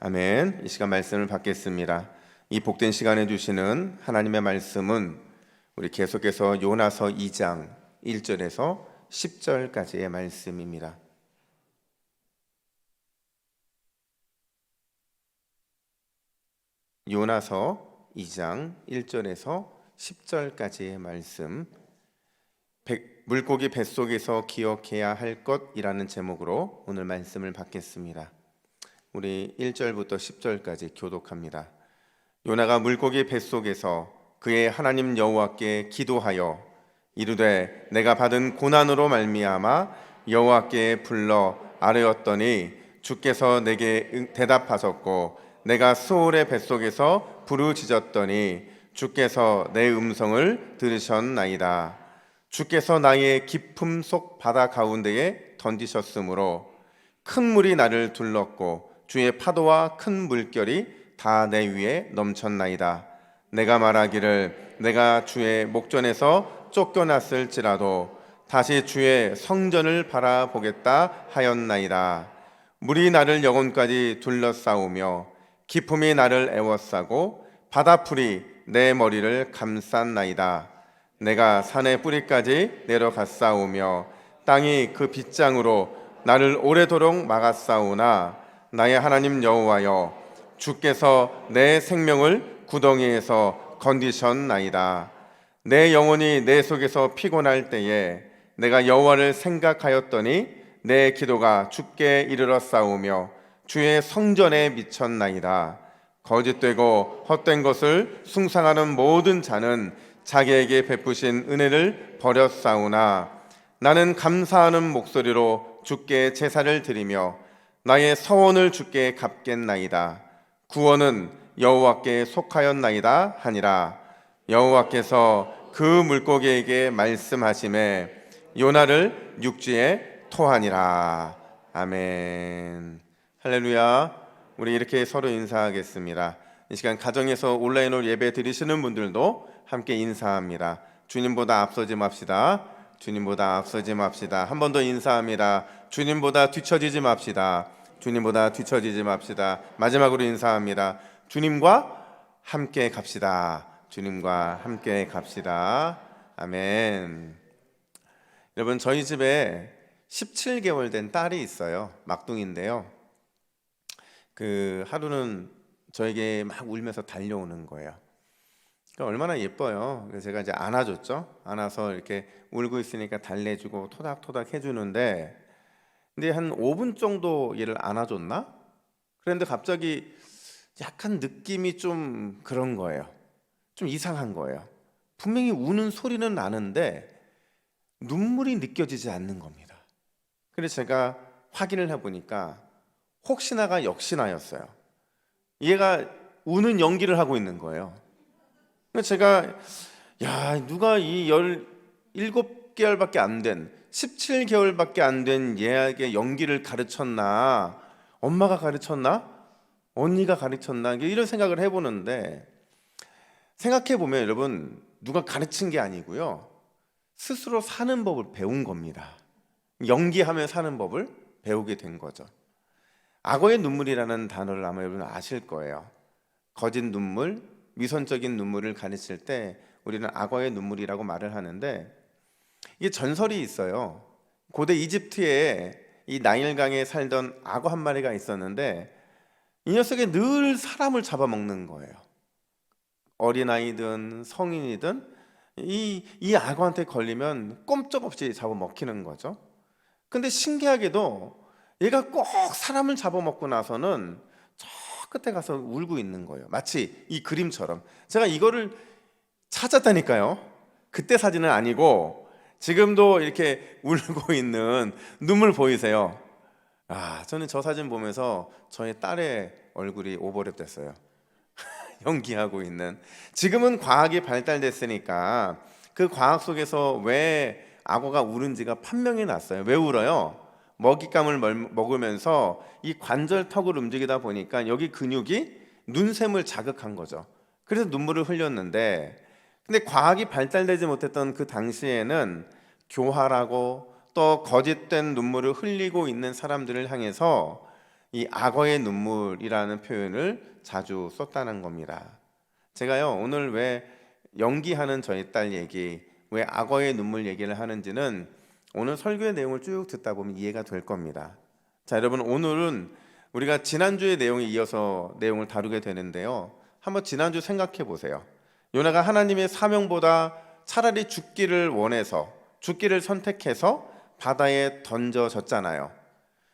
아멘. 이 시간 말씀을 받겠습니다. 이 복된 시간에 주시는 하나님의 말씀은 우리 계속해서 요나서 2장 1절에서 10절까지의 말씀입니다. 요나서 2장 1절에서 10절까지의 말씀, 물고기 뱃속에서 기억해야 할 것이라는 제목으로 오늘 말씀을 받겠습니다. 우리 1절부터 10절까지 교독합니다. 요나가 물고기 뱃속에서 그의 하나님 여호와께 기도하여 이르되 내가 받은 고난으로 말미암아 여호와께 불러 아뢰었더니 주께서 내게 대답하셨고 내가 수올의 뱃속에서 부르짖었더니 주께서 내 음성을 들으셨나이다. 주께서 나의 깊음 속 바다 가운데에 던지셨으므로 큰 물이 나를 둘렀고 주의 파도와 큰 물결이 다 내 위에 넘쳤나이다. 내가 말하기를 내가 주의 목전에서 쫓겨났을지라도 다시 주의 성전을 바라보겠다 하였나이다. 물이 나를 영혼까지 둘러싸우며 기품이 나를 애워싸고 바다풀이 내 머리를 감쌌나이다. 내가 산의 뿌리까지 내려갔사오며 땅이 그 빗장으로 나를 오래도록 막았사오나 나의 하나님 여호와여 주께서 내 생명을 구덩이에서 건디셨나이다. 내 영혼이 내 속에서 피곤할 때에 내가 여호와를 생각하였더니 내 기도가 주께 이르렀사오며 주의 성전에 미쳤나이다. 거짓되고 헛된 것을 숭상하는 모든 자는 자기에게 베푸신 은혜를 버렸사오나 나는 감사하는 목소리로 주께 제사를 드리며 나의 서원을 주께 갚겠나이다. 구원은 여호와께 속하였나이다 하니라. 여호와께서 그 물고기에게 말씀하시매 요나를 육지에 토하니라. 아멘. 할렐루야. 우리 이렇게 서로 인사하겠습니다. 이 시간 가정에서 온라인으로 예배 드리시는 분들도 함께 인사합니다. 주님보다 앞서지 맙시다. 주님보다 앞서지 맙시다. 한 번 더 인사합니다. 주님보다 뒤처지지 맙시다. 주님보다 뒤처지지 맙시다. 마지막으로 인사합니다. 주님과 함께 갑시다. 주님과 함께 갑시다. 아멘. 여러분, 저희 집에 17개월 된 딸이 있어요. 막둥인데요. 그 하루는 저에게 막 울면서 달려오는 거예요. 그러니까 얼마나 예뻐요. 그래서 제가 이제 안아줬죠. 안아서 이렇게 울고 있으니까 달래주고 토닥토닥 해주는데, 근데 한 5분 정도 얘를 안아줬나? 그런데 갑자기 약간 느낌이 좀 그런 거예요. 좀 이상한 거예요. 분명히 우는 소리는 나는데 눈물이 느껴지지 않는 겁니다. 그래서 제가 확인을 해보니까 혹시나가 역시나였어요. 얘가 우는 연기를 하고 있는 거예요. 그래서 제가 누가 이 17개월밖에 안 된 17개월밖에 안 된 얘에게 연기를 가르쳤나? 엄마가 가르쳤나? 언니가 가르쳤나? 이런 생각을 해보는데, 생각해보면 여러분, 누가 가르친 게 아니고요, 스스로 사는 법을 배운 겁니다. 연기하며 사는 법을 배우게 된 거죠. 악어의 눈물이라는 단어를 아마 여러분 아실 거예요. 거짓 눈물, 위선적인 눈물을 가르칠 때 우리는 악어의 눈물이라고 말을 하는데, 이게 전설이 있어요. 고대 이집트에 이 나일강에 살던 악어 한 마리가 있었는데 이 녀석이 늘 사람을 잡아먹는 거예요. 어린아이든 성인이든 이 악어한테 걸리면 꼼짝없이 잡아먹히는 거죠. 근데 신기하게도 얘가 꼭 사람을 잡아먹고 나서는 저 끝에 가서 울고 있는 거예요. 마치 이 그림처럼. 제가 이거를 찾았다니까요. 그때 사진은 아니고 지금도 이렇게 울고 있는 눈물 보이세요? 저는 저 사진 보면서 저의 딸의 얼굴이 오버랩 됐어요. 연기하고 있는. 지금은 과학이 발달됐으니까 그 과학 속에서 왜 악어가 우는지가 판명이 났어요. 왜 울어요? 먹잇감을 먹으면서 이 관절턱을 움직이다 보니까 여기 근육이 눈샘을 자극한 거죠. 그래서 눈물을 흘렸는데, 근데 과학이 발달되지 못했던 그 당시에는 교활하고 또 거짓된 눈물을 흘리고 있는 사람들을 향해서 이 악어의 눈물이라는 표현을 자주 썼다는 겁니다. 제가요 오늘 왜 연기하는 저희 딸 얘기, 왜 악어의 눈물 얘기를 하는지는 오늘 설교의 내용을 쭉 듣다 보면 이해가 될 겁니다. 자, 여러분, 오늘은 우리가 지난주의 내용에 이어서 내용을 다루게 되는데요, 한번 지난주 생각해 보세요. 요나가 하나님의 사명보다 차라리 죽기를 원해서, 죽기를 선택해서 바다에 던져졌잖아요.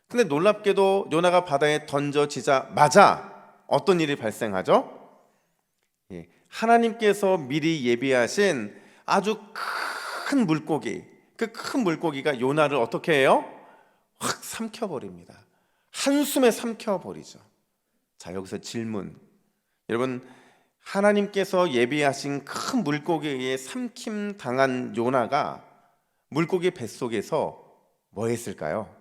근데 놀랍게도 요나가 바다에 던져지자마자 어떤 일이 발생하죠? 하나님께서 미리 예비하신 아주 큰 물고기, 그 큰 물고기가 요나를 어떻게 해요? 확 삼켜버립니다. 한숨에 삼켜버리죠. 자, 여기서 질문. 여러분, 하나님께서 예비하신 큰 물고기에 삼킴 당한 요나가 물고기 뱃속에서 뭐 했을까요?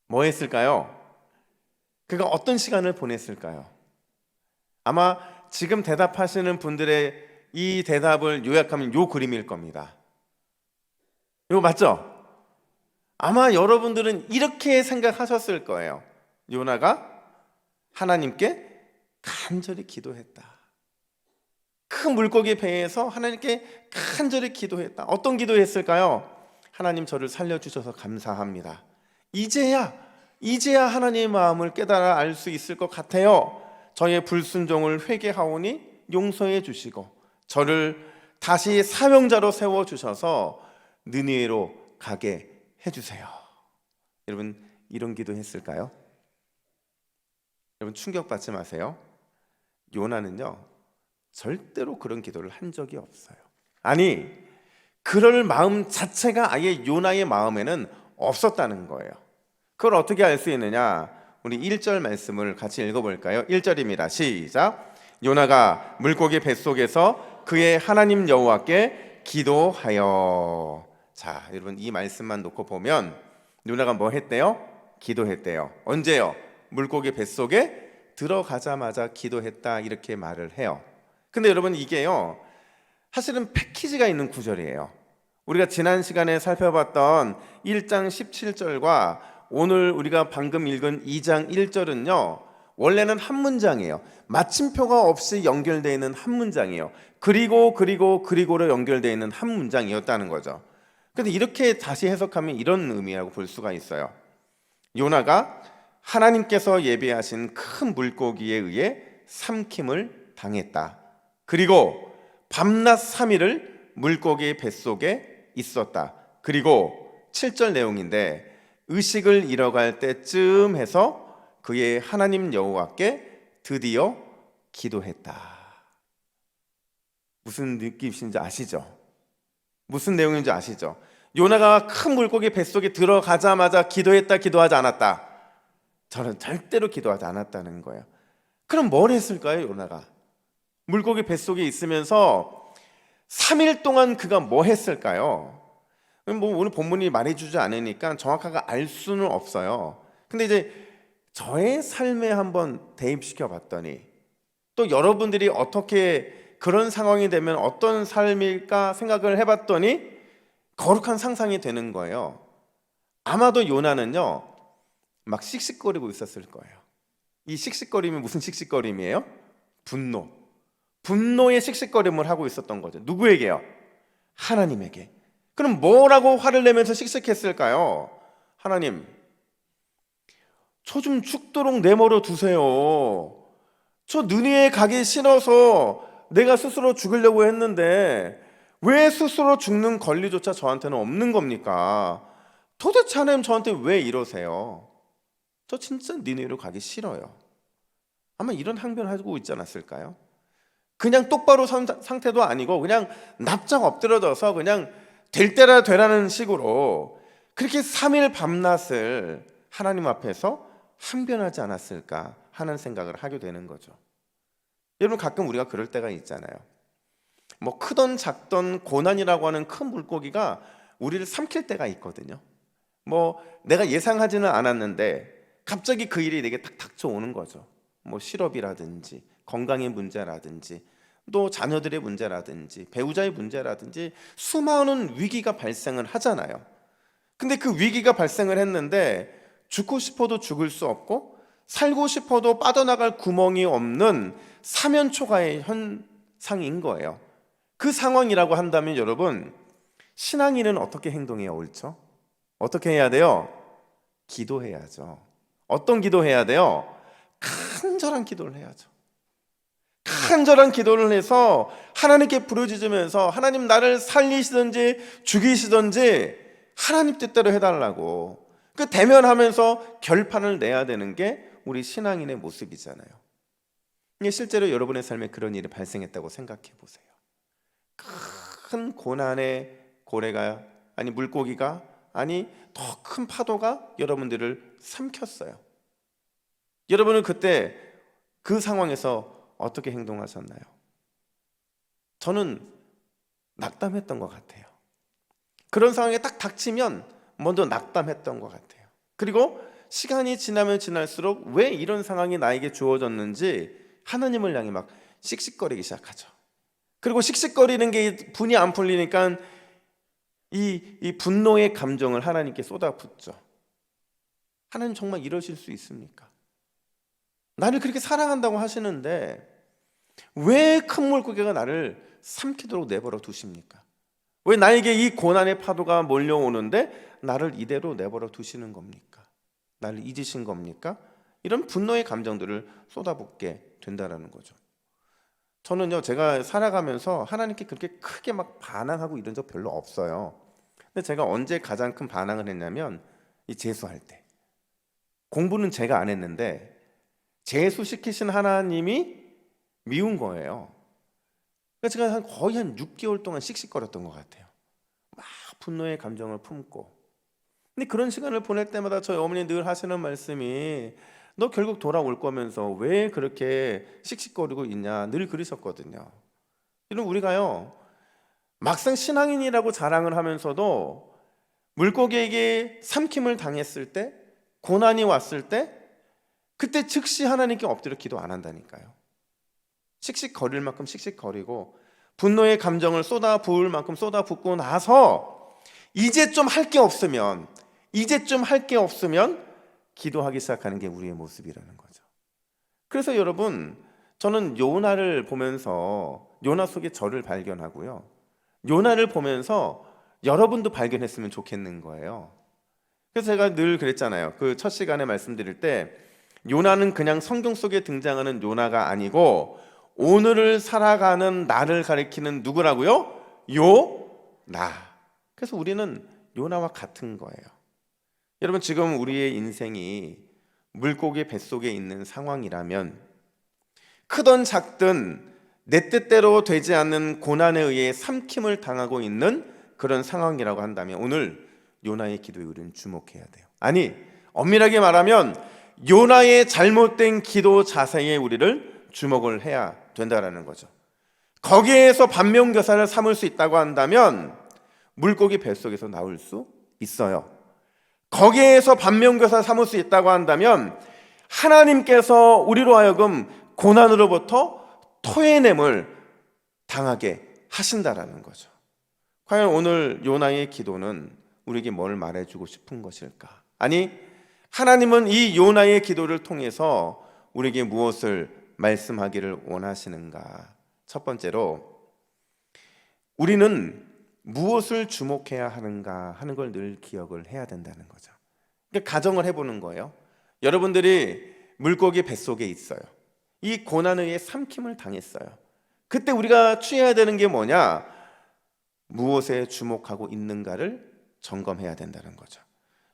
뭐 했을까요? 그가 어떤 시간을 보냈을까요? 아마 지금 대답하시는 분들의 이 대답을 요약하면 요 그림일 겁니다. 이거 맞죠? 아마 여러분들은 이렇게 생각하셨을 거예요. 요나가 하나님께 간절히 기도했다. 큰 물고기 배에서 하나님께 간절히 기도했다. 어떤 기도했을까요? 하나님, 저를 살려주셔서 감사합니다. 이제야 하나님의 마음을 깨달아 알 수 있을 것 같아요. 저의 불순종을 회개하오니 용서해 주시고 저를 다시 사명자로 세워주셔서 느니웨로 가게 해주세요. 여러분, 이런 기도 했을까요? 여러분, 충격받지 마세요. 요나는요 절대로 그런 기도를 한 적이 없어요. 아니, 그럴 마음 자체가 아예 요나의 마음에는 없었다는 거예요. 그걸 어떻게 알 수 있느냐? 우리 1절 말씀을 같이 읽어볼까요? 1절입니다. 시작. 요나가 물고기 뱃속에서 그의 하나님 여호와께 기도하여. 자, 여러분, 이 말씀만 놓고 보면 요나가 뭐 했대요? 기도했대요. 언제요? 물고기 뱃속에 들어가자마자 기도했다, 이렇게 말을 해요. 근데 여러분, 이게요 사실은 패키지가 있는 구절이에요. 우리가 지난 시간에 살펴봤던 1장 17절과 오늘 우리가 방금 읽은 2장 1절은요 원래는 한 문장이에요. 마침표가 없이 연결되어 있는 한 문장이에요. 그리고로 연결되어 있는 한 문장이었다는 거죠. 근데 이렇게 다시 해석하면 이런 의미라고 볼 수가 있어요. 요나가 하나님께서 예비하신 큰 물고기에 의해 삼킴을 당했다. 그리고 밤낮 3일을 물고기 뱃속에 있었다. 그리고 7절 내용인데 의식을 잃어갈 때쯤 해서 그의 하나님 여호와께 드디어 기도했다. 무슨 느낌인지 아시죠? 무슨 내용인지 아시죠? 요나가 큰 물고기 뱃속에 들어가자마자 기도했다, 기도하지 않았다? 저는 절대로 기도하지 않았다는 거예요. 그럼 뭘 했을까요, 요나가? 물고기 뱃속에 있으면서 3일 동안 그가 뭐 했을까요? 뭐 오늘 본문이 말해주지 않으니까 정확하게 알 수는 없어요. 근데 이제 저의 삶에 한번 대입시켜 봤더니, 또 여러분들이 어떻게 그런 상황이 되면 어떤 삶일까 생각을 해봤더니 거룩한 상상이 되는 거예요. 아마도 요나는요 막 씩씩거리고 있었을 거예요. 이 씩씩거림이 무슨 씩씩거림이에요? 분노의 씩씩거림을 하고 있었던 거죠. 누구에게요? 하나님에게. 그럼 뭐라고 화를 내면서 씩씩했을까요? 하나님, 저 좀 죽도록 내버려 두세요. 저 느니에 가기 싫어서 내가 스스로 죽으려고 했는데 왜 스스로 죽는 권리조차 저한테는 없는 겁니까? 도대체 하나님 저한테 왜 이러세요? 저 진짜 니네로 가기 싫어요. 아마 이런 항변하고 있지 않았을까요? 그냥 똑바로 선 상태도 아니고 그냥 납작 엎드려져서 그냥 될 때라 되라는 식으로 그렇게 3일 밤낮을 하나님 앞에서 항변하지 않았을까 하는 생각을 하게 되는 거죠. 여러분, 가끔 우리가 그럴 때가 있잖아요. 뭐 크던 작던 고난이라고 하는 큰 물고기가 우리를 삼킬 때가 있거든요. 뭐 내가 예상하지는 않았는데 갑자기 그 일이 내게 딱 닥쳐오는 거죠. 뭐 실업이라든지 건강의 문제라든지 또 자녀들의 문제라든지 배우자의 문제라든지 수많은 위기가 발생을 하잖아요. 근데 그 위기가 발생을 했는데 죽고 싶어도 죽을 수 없고 살고 싶어도 빠져나갈 구멍이 없는 사면초가의 현상인 거예요. 그 상황이라고 한다면 여러분, 신앙인은 어떻게 행동해야 옳죠? 어떻게 해야 돼요? 기도해야죠. 어떤 기도해야 돼요? 간절한 기도를 해야죠. 간절한 기도를 해서 하나님께 부르짖으면서 하나님 나를 살리시든지 죽이시든지 하나님 뜻대로 해달라고 그 대면하면서 결판을 내야 되는 게 우리 신앙인의 모습이잖아요. 이게 실제로 여러분의 삶에 그런 일이 발생했다고 생각해 보세요. 큰 고난의 고래가 아니 물고기가 아니 더 큰 파도가 여러분들을 삼켰어요. 여러분은 그때 그 상황에서 어떻게 행동하셨나요? 저는 낙담했던 것 같아요. 그런 상황에 딱 닥치면 먼저 낙담했던 것 같아요. 그리고 시간이 지나면 지날수록 왜 이런 상황이 나에게 주어졌는지 하나님을 향해 막 씩씩거리기 시작하죠. 그리고 씩씩거리는 게 분이 안 풀리니까 이 분노의 감정을 하나님께 쏟아붓죠. 하나님 정말 이러실 수 있습니까? 나를 그렇게 사랑한다고 하시는데 왜 큰 물고기가 나를 삼키도록 내버려 두십니까? 왜 나에게 이 고난의 파도가 몰려오는데 나를 이대로 내버려 두시는 겁니까? 나를 잊으신 겁니까? 이런 분노의 감정들을 쏟아붓게 된다는 거죠. 저는요, 제가 살아가면서 하나님께 그렇게 크게 막 반항하고 이런 적 별로 없어요. 근데 제가 언제 가장 큰 반항을 했냐면 이 재수할 때. 공부는 제가 안 했는데 재수시키신 하나님이 미운 거예요. 그래서 제가 거의 한 6개월 동안 씩씩거렸던 것 같아요. 막 분노의 감정을 품고. 근데 그런 시간을 보낼 때마다 저희 어머니 늘 하시는 말씀이 너 결국 돌아올 거면서 왜 그렇게 씩씩거리고 있냐 늘 그러셨거든요. 이런 우리가요 막상 신앙인이라고 자랑을 하면서도 물고기에게 삼킴을 당했을 때 고난이 왔을 때 그때 즉시 하나님께 엎드려 기도 안 한다니까요. 씩씩거릴 만큼 씩씩거리고 분노의 감정을 쏟아부을 만큼 쏟아붓고 나서 이제 좀 할 게 없으면 기도하기 시작하는 게 우리의 모습이라는 거죠. 그래서 여러분, 저는 요나를 보면서 요나 속에 저를 발견하고요, 요나를 보면서 여러분도 발견했으면 좋겠는 거예요. 그래서 제가 늘 그랬잖아요. 그 첫 시간에 말씀드릴 때 요나는 그냥 성경 속에 등장하는 요나가 아니고 오늘을 살아가는 나를 가리키는 누구라고요? 요나. 그래서 우리는 요나와 같은 거예요. 여러분, 지금 우리의 인생이 물고기 뱃속에 있는 상황이라면 크든 작든 내 뜻대로 되지 않는 고난에 의해 삼킴을 당하고 있는 그런 상황이라고 한다면 오늘 요나의 기도에 우리는 주목해야 돼요. 아니, 엄밀하게 말하면 요나의 잘못된 기도 자세에 우리를 주목을 해야 된다라는 거죠. 거기에서 반면교사를 삼을 수 있다고 한다면 물고기 뱃속에서 나올 수 있어요. 거기에서 반면교사 삼을 수 있다고 한다면 하나님께서 우리로 하여금 고난으로부터 토해냄을 당하게 하신다라는 거죠. 과연 오늘 요나의 기도는 우리에게 뭘 말해주고 싶은 것일까? 아니, 하나님은 이 요나의 기도를 통해서 우리에게 무엇을 말씀하기를 원하시는가? 첫 번째로 우리는 무엇을 주목해야 하는가 하는 걸 늘 기억을 해야 된다는 거죠. 그러니까 가정을 해보는 거예요. 여러분들이 물고기 뱃속에 있어요. 이 고난에 의해 삼킴을 당했어요. 그때 우리가 취해야 되는 게 뭐냐? 무엇에 주목하고 있는가를 점검해야 된다는 거죠.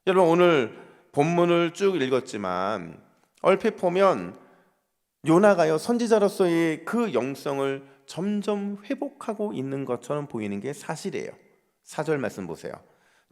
여러분, 오늘 본문을 쭉 읽었지만 얼핏 보면 요나가요 선지자로서의 그 영성을 점점 회복하고 있는 것처럼 보이는 게 사실이에요. 4절 말씀 보세요.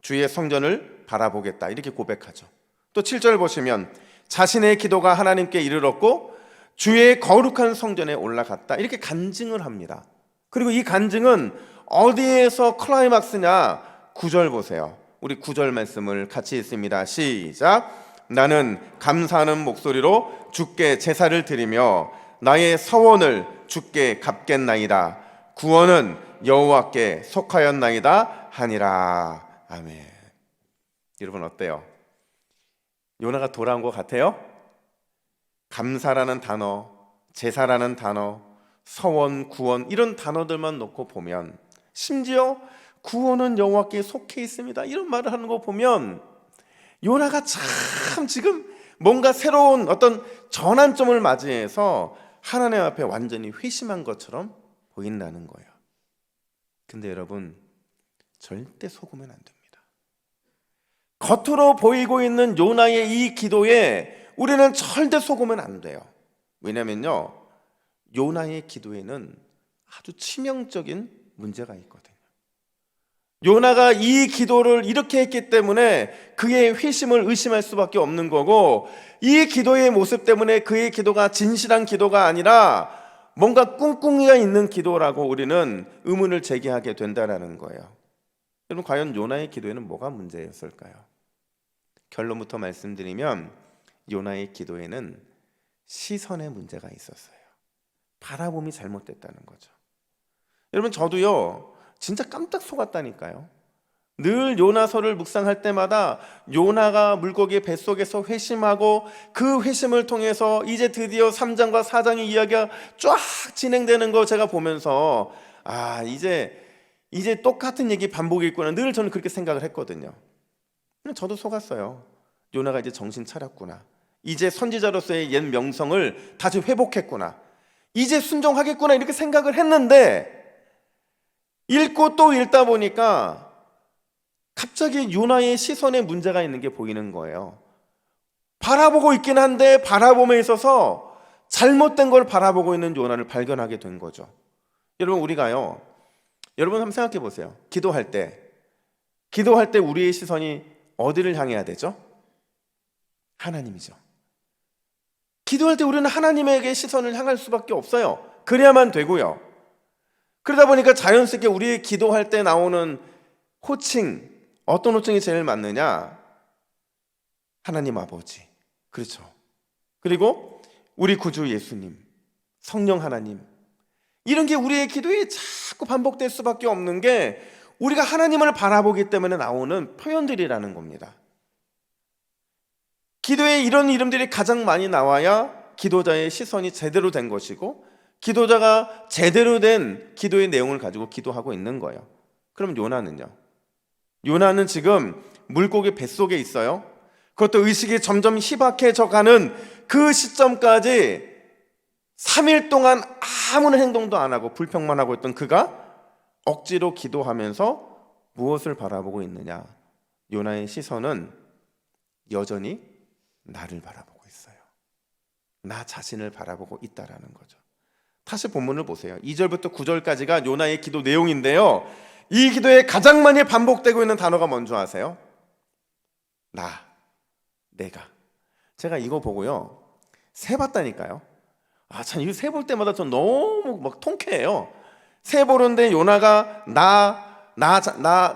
주의 성전을 바라보겠다 이렇게 고백하죠. 또 7절 보시면 자신의 기도가 하나님께 이르렀고 주의 거룩한 성전에 올라갔다 이렇게 간증을 합니다. 그리고 이 간증은 어디에서 클라이막스냐? 9절 보세요. 우리 9절 말씀을 같이 읽습니다. 시작. 나는 감사하는 목소리로 주께 제사를 드리며 나의 서원을 주께 갚겠나이다. 구원은 여호와께 속하였나이다 하니라. 아멘. 여러분 어때요? 요나가 돌아온 것 같아요? 감사라는 단어, 제사라는 단어, 서원, 구원 이런 단어들만 놓고 보면, 심지어 구원은 여호와께 속해 있습니다 이런 말을 하는 거 보면 요나가 참 지금 뭔가 새로운 어떤 전환점을 맞이해서 하나님 앞에 완전히 회심한 것처럼 보인다는 거예요. 근데 여러분, 절대 속으면 안 됩니다. 겉으로 보이고 있는 요나의 이 기도에 우리는 절대 속으면 안 돼요. 왜냐면요, 요나의 기도에는 아주 치명적인 문제가 있거든요. 요나가 이 기도를 이렇게 했기 때문에 그의 회심을 의심할 수밖에 없는 거고, 이 기도의 모습 때문에 그의 기도가 진실한 기도가 아니라 뭔가 꿍꿍이가 있는 기도라고 우리는 의문을 제기하게 된다는 거예요. 여러분, 과연 요나의 기도에는 뭐가 문제였을까요? 결론부터 말씀드리면 요나의 기도에는 시선의 문제가 있었어요. 바라봄이 잘못됐다는 거죠. 여러분, 저도요 진짜 깜짝 속았다니까요. 늘 요나서를 묵상할 때마다 요나가 물고기 뱃속에서 회심하고 그 회심을 통해서 이제 드디어 3장과 4장의 이야기가 쫙 진행되는 거 제가 보면서 이제 똑같은 얘기 반복이겠구나, 늘 저는 그렇게 생각을 했거든요. 저도 속았어요. 요나가 이제 정신 차렸구나, 이제 선지자로서의 옛 명성을 다시 회복했구나, 이제 순종하겠구나 이렇게 생각을 했는데, 읽고 또 읽다 보니까 갑자기 요나의 시선에 문제가 있는 게 보이는 거예요. 바라보고 있긴 한데 바라봄에 있어서 잘못된 걸 바라보고 있는 요나를 발견하게 된 거죠. 여러분, 우리가요, 여러분 한번 생각해 보세요. 기도할 때 우리의 시선이 어디를 향해야 되죠? 하나님이죠. 기도할 때 우리는 하나님에게 시선을 향할 수밖에 없어요. 그래야만 되고요. 그러다 보니까 자연스럽게 우리 기도할 때 나오는 호칭, 어떤 호칭이 제일 맞느냐? 하나님 아버지, 그렇죠. 그리고 우리 구주 예수님, 성령 하나님, 이런 게 우리의 기도에 자꾸 반복될 수밖에 없는 게 우리가 하나님을 바라보기 때문에 나오는 표현들이라는 겁니다. 기도에 이런 이름들이 가장 많이 나와야 기도자의 시선이 제대로 된 것이고, 기도자가 제대로 된 기도의 내용을 가지고 기도하고 있는 거예요. 그럼 요나는요? 요나는 지금 물고기 뱃속에 있어요. 그것도 의식이 점점 희박해져 가는 그 시점까지 3일 동안 아무런 행동도 안 하고 불평만 하고 있던 그가 억지로 기도하면서 무엇을 바라보고 있느냐? 요나의 시선은 여전히 나를 바라보고 있어요. 나 자신을 바라보고 있다라는 거죠. 다시 본문을 보세요. 2절부터 9절까지가 요나의 기도 내용인데요, 이 기도에 가장 많이 반복되고 있는 단어가 뭔지 아세요? 내가. 제가 이거 보고요 세봤다니까요. 참, 이거 세볼 때마다 전 너무 막 통쾌해요. 세보는데 요나가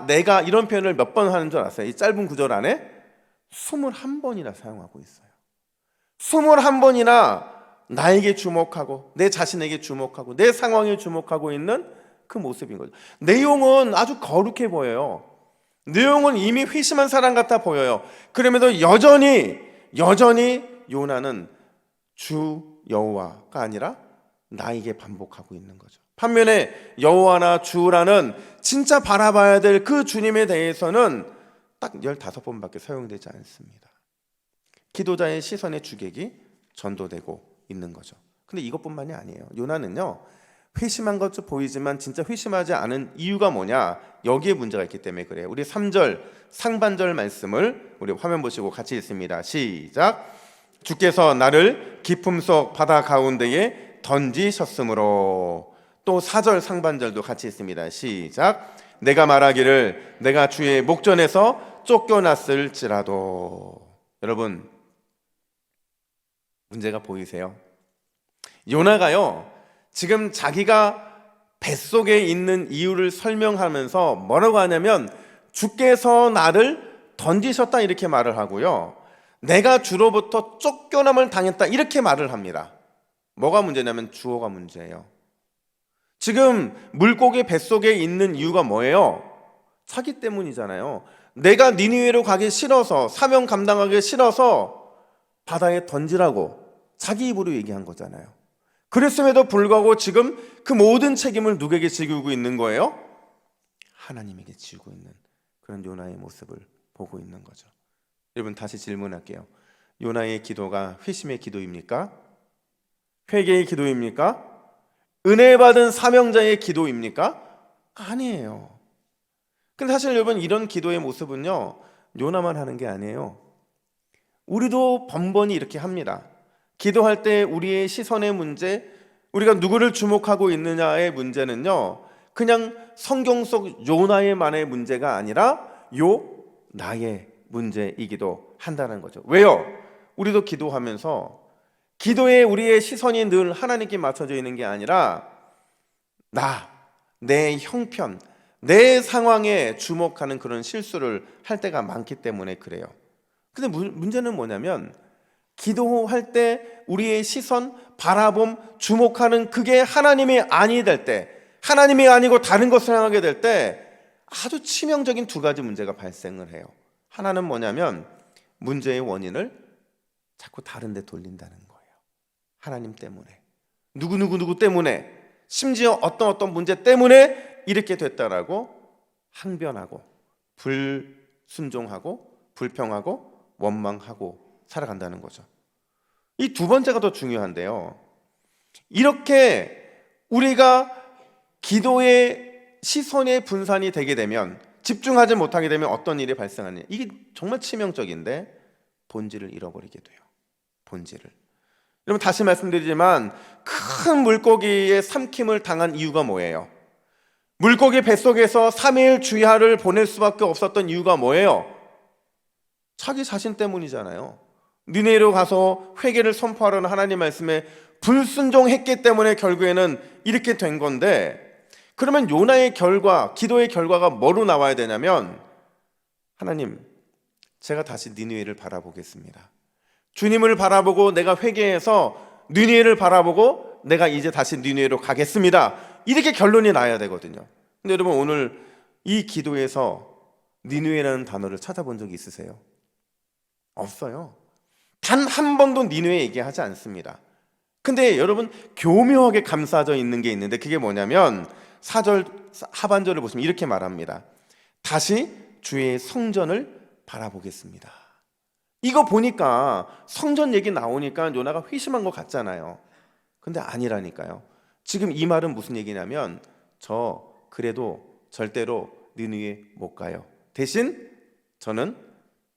내가 이런 표현을 몇 번 하는 줄 아세요? 이 짧은 구절 안에 21번이나 사용하고 있어요. 21번이나 나에게 주목하고 내 자신에게 주목하고 내 상황에 주목하고 있는 그 모습인 거죠. 내용은 아주 거룩해 보여요. 내용은 이미 회심한 사람 같아 보여요. 그럼에도 여전히 요나는 주 여호와가 아니라 나에게 반복하고 있는 거죠. 반면에 여호와나 주라는 진짜 바라봐야 될 그 주님에 대해서는 딱 15번밖에 사용되지 않습니다. 기도자의 시선의 주객이 전도되고 있는 거죠. 근데 이것뿐만이 아니에요. 요나는요, 회심한 것처럼 보이지만 진짜 회심하지 않은 이유가 뭐냐? 여기에 문제가 있기 때문에 그래요. 우리 3절 상반절 말씀을 우리 화면 보시고 같이 읽습니다. 시작. 주께서 나를 깊음 속 바다 가운데에 던지셨으므로. 또 4절 상반절도 같이 읽습니다. 시작. 내가 말하기를 내가 주의 목전에서 쫓겨났을지라도. 여러분, 문제가 보이세요? 요나가요, 지금 자기가 뱃속에 있는 이유를 설명하면서 뭐라고 하냐면 주께서 나를 던지셨다 이렇게 말을 하고요, 내가 주로부터 쫓겨남을 당했다 이렇게 말을 합니다. 뭐가 문제냐면 주어가 문제예요. 지금 물고기 뱃속에 있는 이유가 뭐예요? 자기 때문이잖아요. 내가 니느웨로 가기 싫어서, 사명 감당하기 싫어서 바다에 던지라고 자기 입으로 얘기한 거잖아요. 그랬음에도 불구하고 지금 그 모든 책임을 누구에게 지우고 있는 거예요? 하나님에게 지우고 있는 그런 요나의 모습을 보고 있는 거죠. 여러분, 다시 질문할게요. 요나의 기도가 회심의 기도입니까? 회개의 기도입니까? 은혜 받은 사명자의 기도입니까? 아니에요. 근데 사실 여러분, 이런 기도의 모습은요, 요나만 하는 게 아니에요. 우리도 번번이 이렇게 합니다. 기도할 때 우리의 시선의 문제, 우리가 누구를 주목하고 있느냐의 문제는요, 그냥 성경 속 요나의만의 문제가 아니라 나의 문제이기도 한다는 거죠. 왜요? 우리도 기도하면서 기도에 우리의 시선이 늘 하나님께 맞춰져 있는 게 아니라 내 형편, 내 상황에 주목하는 그런 실수를 할 때가 많기 때문에 그래요. 근데 문제는 뭐냐면, 기도할 때 우리의 시선, 바라봄, 주목하는 그게 하나님이 아니 될 때, 하나님이 아니고 다른 것을 향하게 될 때 아주 치명적인 두 가지 문제가 발생을 해요. 하나는 뭐냐면, 문제의 원인을 자꾸 다른 데 돌린다는 거예요. 하나님 때문에, 누구 때문에, 심지어 어떤 문제 때문에 이렇게 됐다라고 항변하고 불순종하고 불평하고 원망하고 살아간다는 거죠. 이 두 번째가 더 중요한데요, 이렇게 우리가 기도의 시선의 분산이 되게 되면, 집중하지 못하게 되면 어떤 일이 발생하느냐, 이게 정말 치명적인데 본질을 잃어버리게 돼요. 본질을. 여러분, 다시 말씀드리지만 큰 물고기의 삼킴을 당한 이유가 뭐예요? 물고기 뱃속에서 3일 주야를 보낼 수밖에 없었던 이유가 뭐예요? 자기 자신 때문이잖아요. 니네로 가서 회개를 선포하라는 하나님 말씀에 불순종했기 때문에 결국에는 이렇게 된 건데, 그러면 요나의 결과, 기도의 결과가 뭐로 나와야 되냐면, 하나님, 제가 다시 니느웨를 바라보겠습니다. 주님을 바라보고 내가 회개해서 니느웨를 바라보고 내가 이제 다시 니느웨로 가겠습니다. 이렇게 결론이 나야 되거든요. 근데 여러분, 오늘 이 기도에서 니느웨라는 단어를 찾아본 적이 있으세요? 없어요. 단 한 번도 니느웨 얘기하지 않습니다. 근데 여러분, 교묘하게 감싸져 있는 게 있는데, 그게 뭐냐면 4절 하반절을 보시면 이렇게 말합니다. 다시 주의 성전을 바라보겠습니다. 이거 보니까 성전 얘기 나오니까 요나가 회심한 것 같잖아요. 근데 아니라니까요. 지금 이 말은 무슨 얘기냐면, 저 그래도 절대로 니느웨 못 가요. 대신 저는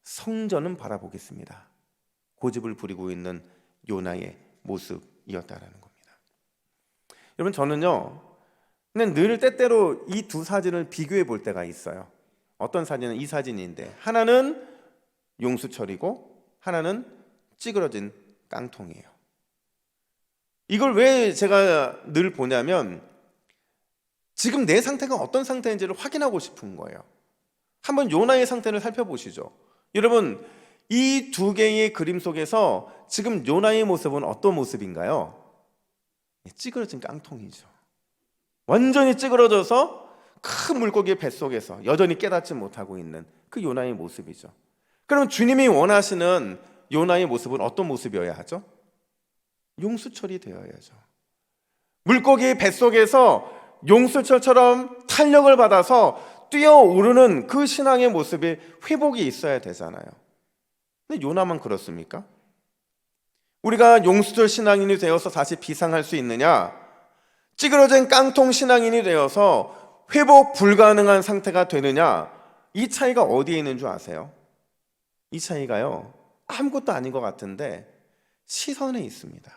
성전은 바라보겠습니다. 고집을 부리고 있는 요나의 모습이었다라는 겁니다. 여러분, 저는요, 근데 늘 때때로 이 두 사진을 비교해 볼 때가 있어요. 어떤 사진은 이 사진인데, 하나는 용수철이고 하나는 찌그러진 깡통이에요. 이걸 왜 제가 늘 보냐면, 지금 내 상태가 어떤 상태인지를 확인하고 싶은 거예요. 한번 요나의 상태를 살펴보시죠. 여러분, 이 두 개의 그림 속에서 지금 요나의 모습은 어떤 모습인가요? 찌그러진 깡통이죠. 완전히 찌그러져서 큰 물고기의 뱃속에서 여전히 깨닫지 못하고 있는 그 요나의 모습이죠. 그럼 주님이 원하시는 요나의 모습은 어떤 모습이어야 하죠? 용수철이 되어야죠. 물고기 뱃속에서 용수철처럼 탄력을 받아서 뛰어오르는 그 신앙의 모습에 회복이 있어야 되잖아요. 근데 요나만 그렇습니까? 우리가 용수철 신앙인이 되어서 다시 비상할 수 있느냐? 찌그러진 깡통 신앙인이 되어서 회복 불가능한 상태가 되느냐? 이 차이가 어디에 있는 줄 아세요? 이 차이가요, 아무것도 아닌 것 같은데 시선에 있습니다.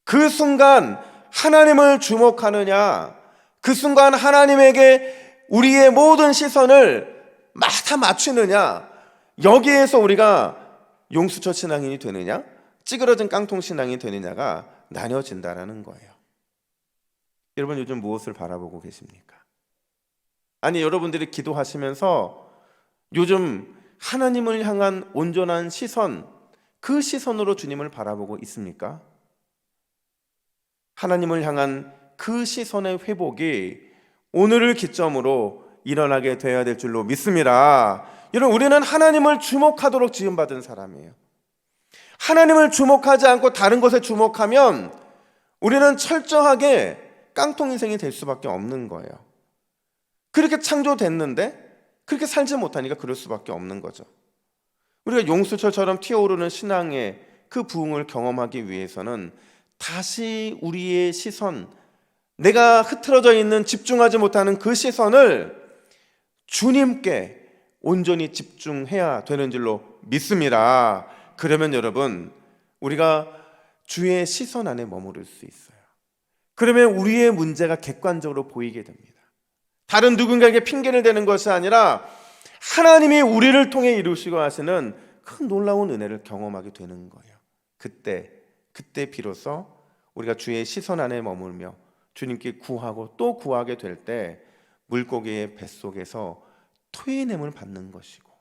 그 순간 하나님을 주목하느냐, 그 순간 하나님에게 우리의 모든 시선을 다 맞추느냐, 여기에서 우리가 용수철 신앙인이 되느냐, 찌그러진 깡통 신앙이 되느냐가 나뉘어진다라는 거예요. 여러분, 요즘 무엇을 바라보고 계십니까? 아니, 여러분들이 기도하시면서 요즘 하나님을 향한 온전한 시선, 그 시선으로 주님을 바라보고 있습니까? 하나님을 향한 그 시선의 회복이 오늘을 기점으로 일어나게 되어야 될 줄로 믿습니다. 여러분, 우리는 하나님을 주목하도록 지음받은 사람이에요. 하나님을 주목하지 않고 다른 것에 주목하면 우리는 철저하게 깡통 인생이 될 수밖에 없는 거예요. 그렇게 창조됐는데 그렇게 살지 못하니까 그럴 수밖에 없는 거죠. 우리가 용수철처럼 튀어오르는 신앙의 그 부흥을 경험하기 위해서는 다시 우리의 시선, 내가 흐트러져 있는 집중하지 못하는 그 시선을 주님께 온전히 집중해야 되는 줄로 믿습니다. 그러면 여러분, 우리가 주의 시선 안에 머무를 수 있어요. 그러면 우리의 문제가 객관적으로 보이게 됩니다. 다른 누군가에게 핑계를 대는 것이 아니라 하나님이 우리를 통해 이루시고 하시는 큰 놀라운 은혜를 경험하게 되는 거예요. 그때 비로소 우리가 주의 시선 안에 머물며 주님께 구하고 또 구하게 될 때 물고기의 뱃속에서 토해냄을 받는 것이고,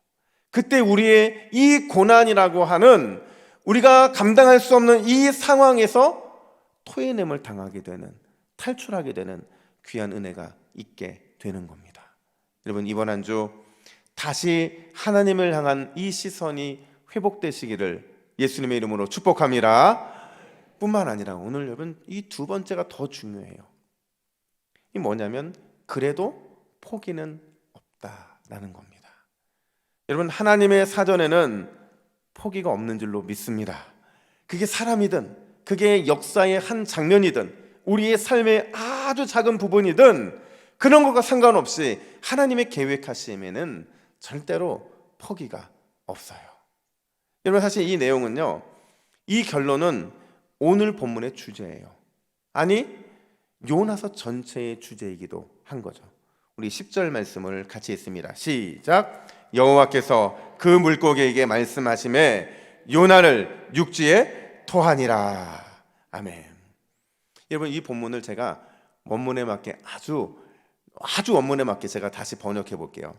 그때 우리의 이 고난이라고 하는 우리가 감당할 수 없는 이 상황에서 토해냄을 당하게 되는, 탈출하게 되는 귀한 은혜가 있게 되는 겁니다. 여러분, 이번 한 주 다시 하나님을 향한 이 시선이 회복되시기를 예수님의 이름으로 축복합니다. 뿐만 아니라 오늘 여러분, 이 두 번째가 더 중요해요. 이 뭐냐면 그래도 포기는 없다라는 겁니다. 여러분, 하나님의 사전에는 포기가 없는 줄로 믿습니다. 그게 사람이든 그게 역사의 한 장면이든 우리의 삶의 아주 작은 부분이든 그런 것과 상관없이 하나님의 계획하심에는 절대로 포기가 없어요. 여러분, 사실 이 내용은요, 이 결론은 오늘 본문의 주제예요. 아니, 요나서 전체의 주제이기도 한 거죠. 우리 10절 말씀을 같이 읽습니다. 시작. 여호와께서 그 물고기에게 말씀하시매 요나를 육지에 토하니라. 아멘. 여러분, 이 본문을 제가 원문에 맞게 아주 원문에 맞게 제가 다시 번역해 볼게요.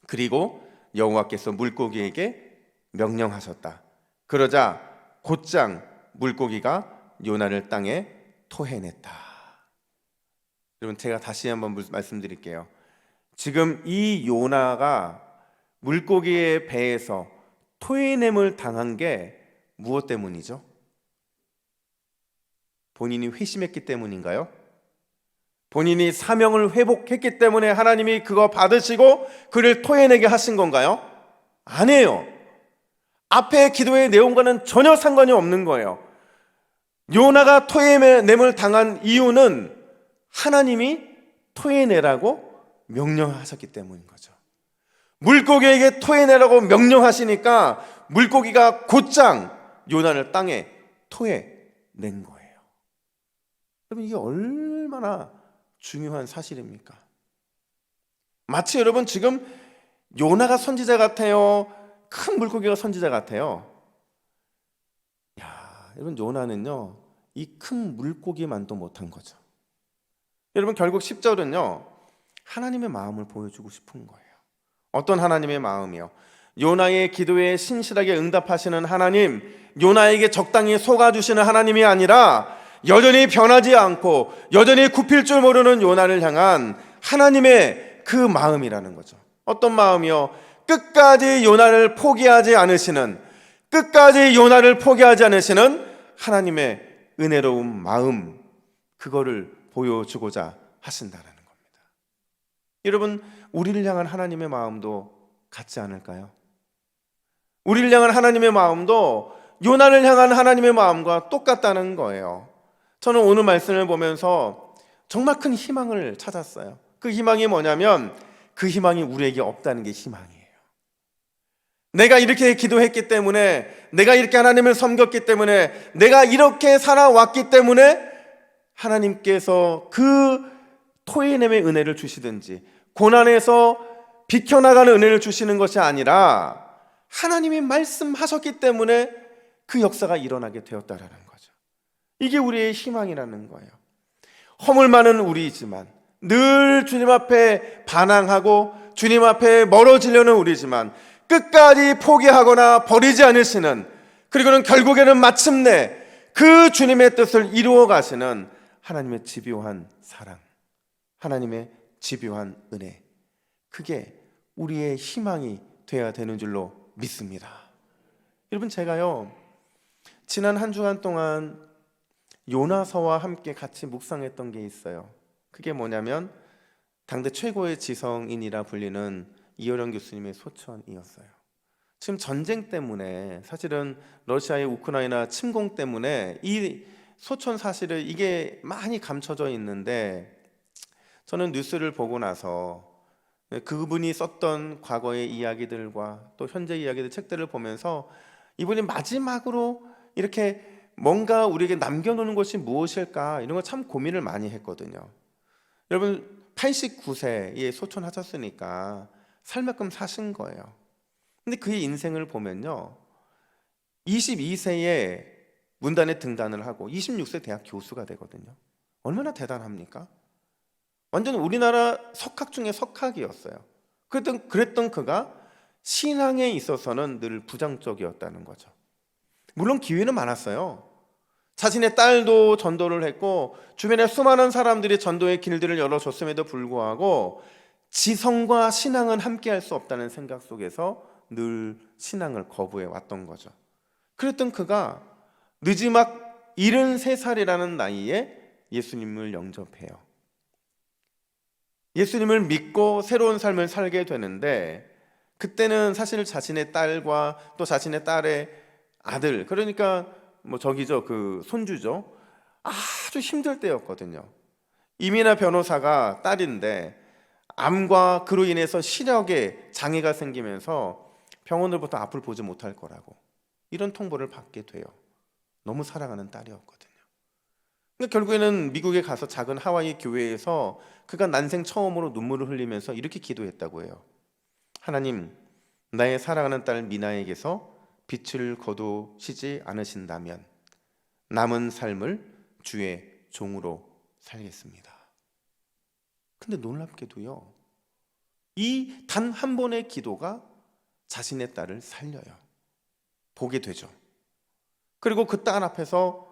그리고 여호와께서 물고기에게 명령하셨다. 그러자 곧장 물고기가 요나를 땅에 토해냈다. 여러분, 제가 다시 한번 말씀드릴게요. 지금 이 요나가 물고기의 배에서 토해냄을 당한 게 무엇 때문이죠? 본인이 회심했기 때문인가요? 본인이 사명을 회복했기 때문에 하나님이 그거 받으시고 그를 토해내게 하신 건가요? 아니에요. 앞에 기도의 내용과는 전혀 상관이 없는 거예요. 요나가 토해냄을 당한 이유는 하나님이 토해내라고 명령하셨기 때문인 거죠. 물고기에게 토해내라고 명령하시니까 물고기가 곧장 요나를 땅에 토해낸 거예요. 여러분, 이게 얼마나 중요한 사실입니까? 마치 여러분, 지금 요나가 선지자 같아요? 큰 물고기가 선지자 같아요? 여러분, 요나는요, 이 큰 물고기만도 못한 거죠. 여러분, 결국 10절은요, 하나님의 마음을 보여주고 싶은 거예요. 어떤 하나님의 마음이요? 요나의 기도에 신실하게 응답하시는 하나님, 요나에게 적당히 속아주시는 하나님이 아니라 여전히 변하지 않고 여전히 굽힐 줄 모르는 요나를 향한 하나님의 그 마음이라는 거죠. 어떤 마음이요? 끝까지 요나를 포기하지 않으시는, 끝까지 요나를 포기하지 않으시는 하나님의 은혜로운 마음, 그거를 보여주고자 하신다라는 겁니다. 여러분, 우리를 향한 하나님의 마음도 같지 않을까요? 우리를 향한 하나님의 마음도 요나를 향한 하나님의 마음과 똑같다는 거예요. 저는 오늘 말씀을 보면서 정말 큰 희망을 찾았어요. 그 희망이 뭐냐면 그 희망이 우리에게 없다는 게 희망이에요. 내가 이렇게 기도했기 때문에, 내가 이렇게 하나님을 섬겼기 때문에, 내가 이렇게 살아왔기 때문에 하나님께서 그 토해냄의 은혜를 주시든지 고난에서 비켜나가는 은혜를 주시는 것이 아니라 하나님이 말씀하셨기 때문에 그 역사가 일어나게 되었다라는 거죠. 이게 우리의 희망이라는 거예요. 허물 많은 우리이지만, 늘 주님 앞에 반항하고 주님 앞에 멀어지려는 우리지만 끝까지 포기하거나 버리지 않으시는, 그리고는 결국에는 마침내 그 주님의 뜻을 이루어 가시는 하나님의 집요한 사랑, 하나님의 집요한 은혜, 그게 우리의 희망이 되어야 되는 줄로 믿습니다. 여러분, 제가요 지난 한 주간 동안 요나서와 함께 같이 묵상했던 게 있어요. 그게 뭐냐면 당대 최고의 지성인이라 불리는 이어령 교수님의 소천이었어요. 지금 전쟁 때문에, 사실은 러시아의 우크라이나 침공 때문에 이 소천 사실을 이게 많이 감춰져 있는데, 저는 뉴스를 보고 나서 그분이 썼던 과거의 이야기들과 또 현재 이야기들 책들을 보면서 이분이 마지막으로 이렇게 뭔가 우리에게 남겨놓는 것이 무엇일까, 이런 걸 참 고민을 많이 했거든요. 여러분, 89세에 소천하셨으니까 살 만큼 사신 거예요. 근데 그의 인생을 보면요, 22세에 문단에 등단을 하고 26세 대학 교수가 되거든요. 얼마나 대단합니까? 완전 우리나라 석학 중에 석학이었어요. 그랬던 그가 신앙에 있어서는 늘 부정적이었다는 거죠. 물론 기회는 많았어요. 자신의 딸도 전도를 했고 주변에 수많은 사람들이 전도의 길들을 열어줬음에도 불구하고 지성과 신앙은 함께할 수 없다는 생각 속에서 늘 신앙을 거부해 왔던 거죠. 그랬던 그가 늦지막 73살이라는 나이에 예수님을 영접해요. 예수님을 믿고 새로운 삶을 살게 되는데, 그때는 사실 자신의 딸과 또 자신의 딸의 아들, 그러니까 그 손주죠, 아주 힘들 때였거든요. 이민아 변호사가 딸인데 암과 그로 인해서 시력에 장애가 생기면서 병원으로부터 앞을 보지 못할 거라고, 이런 통보를 받게 돼요. 너무 사랑하는 딸이었거든요. 그러니까 결국에는 미국에 가서 작은 하와이 교회에서 그가 난생 처음으로 눈물을 흘리면서 이렇게 기도했다고 해요. 하나님, 나의 사랑하는 딸 미나에게서 빛을 거두시지 않으신다면 남은 삶을 주의 종으로 살겠습니다. 근데 놀랍게도요, 이 단 한 번의 기도가 자신의 딸을 살려요. 보게 되죠. 그리고 그 딸 앞에서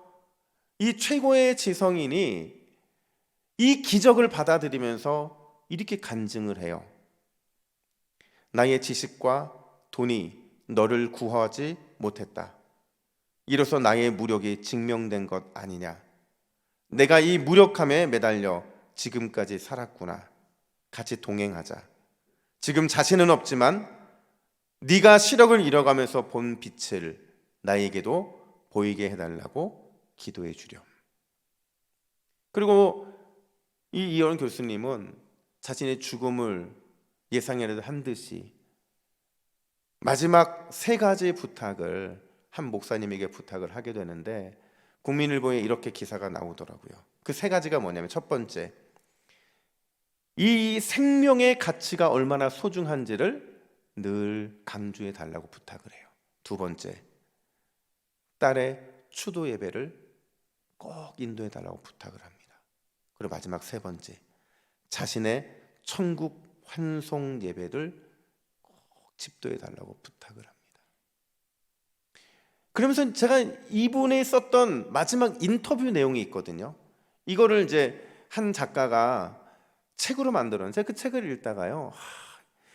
이 최고의 지성인이 이 기적을 받아들이면서 이렇게 간증을 해요. 나의 지식과 돈이 너를 구하지 못했다. 이로써 나의 무력이 증명된 것 아니냐. 내가 이 무력함에 매달려 지금까지 살았구나. 같이 동행하자. 지금 자신은 없지만 네가 시력을 잃어가면서 본 빛을 나에게도 보이게 해달라고 기도해 주렴. 그리고 이 이어령 교수님은 자신의 죽음을 예상이라도 한 듯이 마지막 3가지 부탁을 한 목사님에게 부탁을 하게 되는데, 국민일보에 이렇게 기사가 나오더라고요. 그 3가지가 뭐냐면, 첫 번째, 이 생명의 가치가 얼마나 소중한지를 늘 강조해 달라고 부탁을 해요. 두 번째, 딸의 추도 예배를 꼭 인도해 달라고 부탁을 합니다. 그리고 마지막 3번째, 자신의 천국 환송 예배를 꼭 집도해 달라고 부탁을 합니다. 그러면서 제가 이분이 썼던 마지막 인터뷰 내용이 있거든요. 이거를 이제 한 작가가 책으로 만들었는데, 그 책을 읽다가요,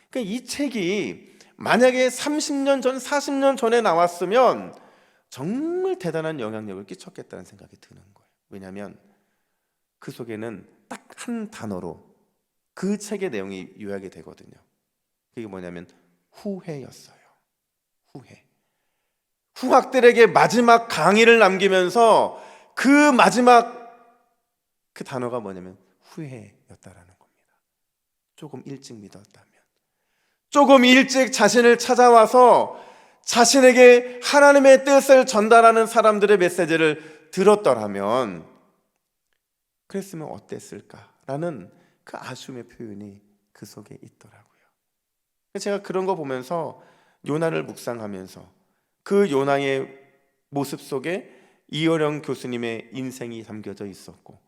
그러니까 이 책이 만약에 30년 전, 40년 전에 나왔으면 정말 대단한 영향력을 끼쳤겠다는 생각이 드는 거예요. 왜냐하면 그 속에는 딱 한 단어로 그 책의 내용이 요약이 되거든요. 그게 뭐냐면 후회였어요. 후회. 후학들에게 마지막 강의를 남기면서 그 마지막 그 단어가 뭐냐면 후회였다라는 겁니다. 조금 일찍 믿었다면, 조금 일찍 자신을 찾아와서 자신에게 하나님의 뜻을 전달하는 사람들의 메시지를 들었더라면, 그랬으면 어땠을까라는 그 아쉬움의 표현이 그 속에 있더라고요. 제가 그런 거 보면서 요나를 묵상하면서 그 요나의 모습 속에 이어령 교수님의 인생이 담겨져 있었고,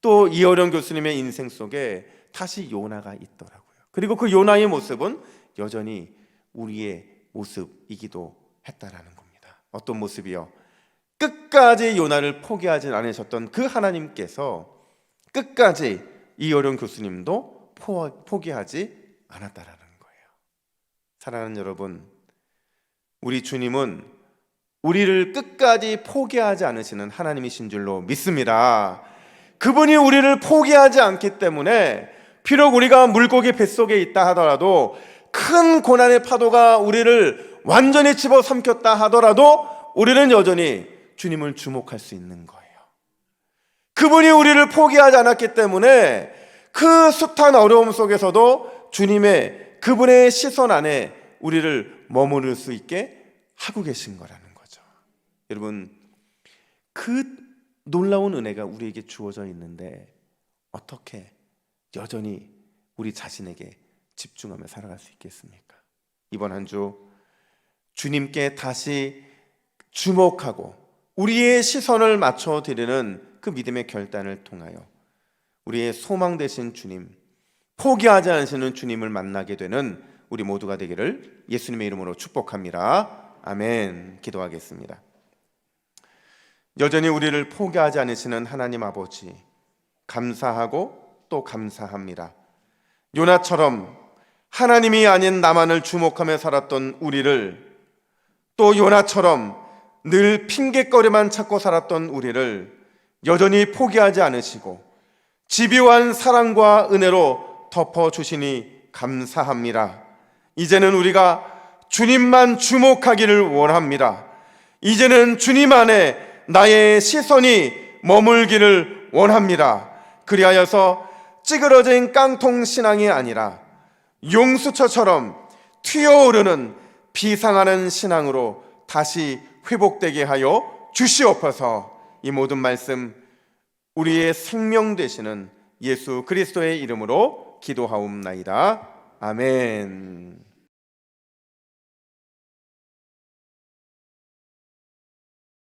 또 이어령 교수님의 인생 속에 다시 요나가 있더라고요. 그리고 그 요나의 모습은 여전히 우리의 모습이기도 했다라는 겁니다. 어떤 모습이요? 끝까지 요나를 포기하지 않으셨던 그 하나님께서 끝까지 이어령 교수님도 포기하지 않았다라는 거예요. 사랑하는 여러분, 우리 주님은 우리를 끝까지 포기하지 않으시는 하나님이신 줄로 믿습니다. 그분이 우리를 포기하지 않기 때문에 비록 우리가 물고기 뱃속에 있다 하더라도, 큰 고난의 파도가 우리를 완전히 집어삼켰다 하더라도 우리는 여전히 주님을 주목할 수 있는 거예요. 그분이 우리를 포기하지 않았기 때문에 그 숱한 어려움 속에서도 그분의 시선 안에 우리를 머무를 수 있게 하고 계신 거라는 거죠. 여러분, 그 놀라운 은혜가 우리에게 주어져 있는데 어떻게 여전히 우리 자신에게 집중하며 살아갈 수 있겠습니까? 이번 한 주 주님께 다시 주목하고 우리의 시선을 맞춰 드리는 그 믿음의 결단을 통하여 우리의 소망 되신 주님, 포기하지 않으시는 주님을 만나게 되는 우리 모두가 되기를 예수님의 이름으로 축복합니다. 아멘. 기도하겠습니다. 여전히 우리를 포기하지 않으시는 하나님 아버지, 감사하고 또 감사합니다. 요나처럼 하나님이 아닌 나만을 주목하며 살았던 우리를, 또 요나처럼 늘 핑곗거리만 찾고 살았던 우리를 여전히 포기하지 않으시고 집요한 사랑과 은혜로 덮어주시니 감사합니다. 이제는 우리가 주님만 주목하기를 원합니다. 이제는 주님 안에 나의 시선이 머물기를 원합니다. 그리하여서 찌그러진 깡통 신앙이 아니라 용수처처럼 튀어오르는 비상하는 신앙으로 다시 회복되게 하여 주시옵소서. 이 모든 말씀 우리의 생명 되시는 예수 그리스도의 이름으로 기도하옵나이다. 아멘.